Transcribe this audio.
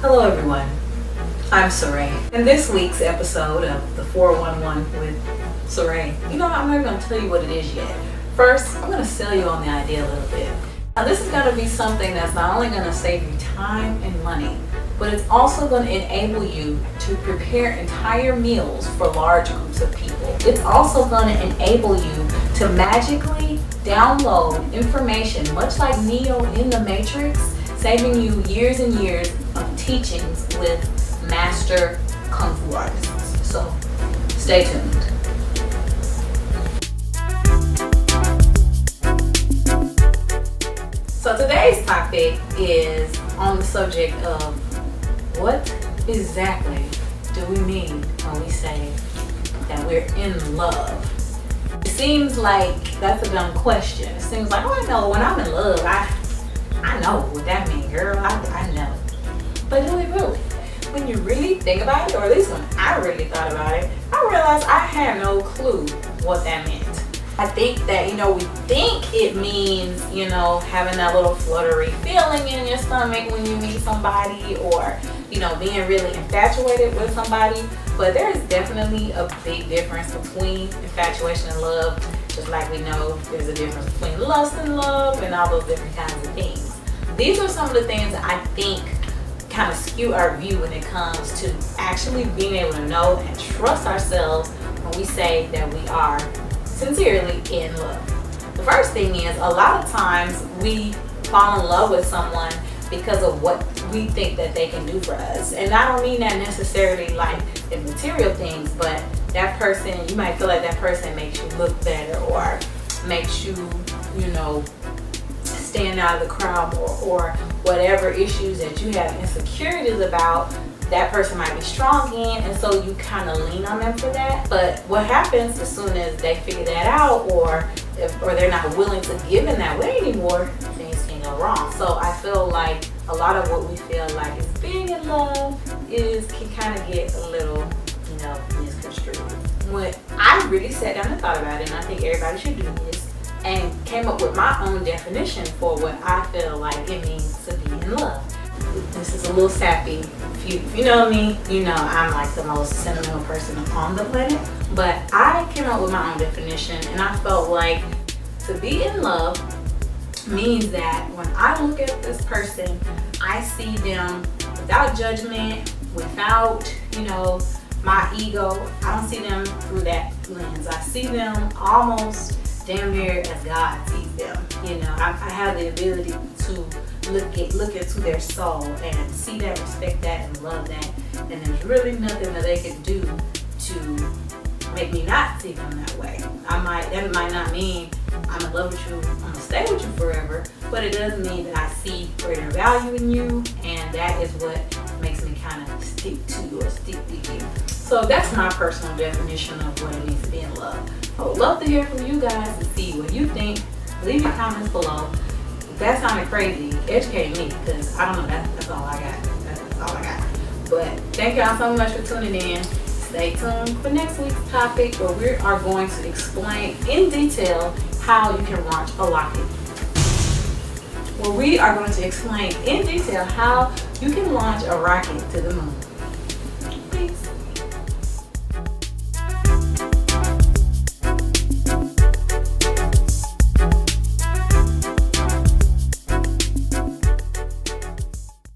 Hello everyone, I'm Suraiye, and this week's episode of the 411 with Suraiye. You know, I'm not even going to tell you what it is yet. First, I'm going to sell you on the idea a little bit. Now this is going to be something that's not only going to save you time and money, but it's also going to enable you to prepare entire meals for large groups of people. It's also going to enable you to magically download information, much like Neo in the Matrix, saving you years and years of teachings with master Kung Fu artists. So stay tuned. So today's topic is on the subject of what exactly do we mean when we say that we're in love? It seems like that's a dumb question. It seems like, oh, I know when I'm in love, I know what that means, girl. I know. But do we really? When you really think about it, or at least when I really thought about it, I realized I had no clue what that meant. I think that, we think it means, having that little fluttery feeling in your stomach when you meet somebody, or, being really infatuated with somebody. But there is definitely a big difference between infatuation and love, just like we know there's a difference between lust and love and all those different kinds of things. These are some of the things that I think kind of skew our view when it comes to actually being able to know and trust ourselves when we say that we are sincerely in love. The first thing is, a lot of times we fall in love with someone because of what we think that they can do for us. And I don't mean that necessarily like in material things, but that person, you might feel like that person makes you look better, or makes you, stand out of the crowd more, or whatever issues that you have insecurities about, that person might be strong in, and so you kind of lean on them for that. But what happens as soon as they figure that out, or they're not willing to give in that way anymore, things can go wrong. So I feel like a lot of what we feel like is being in love can kind of get a little, misconstrued. When I really sat down and thought about it, and I think everybody should do this, and came up with my own definition for what I feel like it means to be in love. This is a little sappy. If you know me, I'm like the most sentimental person on the planet. But I came up with my own definition, and I felt like to be in love means that when I look at this person, I see them without judgment, without, my ego. I don't see them through that lens. I see them almost damn near as God sees them. I have the ability to look into their soul and see that, respect that, and love that. And there's really nothing that they can do to make me not see them that way. That might not mean I'm in love with you, I'm gonna stay with you forever, but it does mean that I see greater value in you, and that is what makes me kind of stick to you or stick with you. So that's my personal definition of what it means to be in love. I would love to hear from you guys and see what you think. Leave your comments below. If that sounded crazy, educate me, because I don't know, that's all I got. That's all I got. But thank y'all so much for tuning in. Stay tuned for next week's topic, where we are going to explain in detail how you can launch a rocket. To the moon.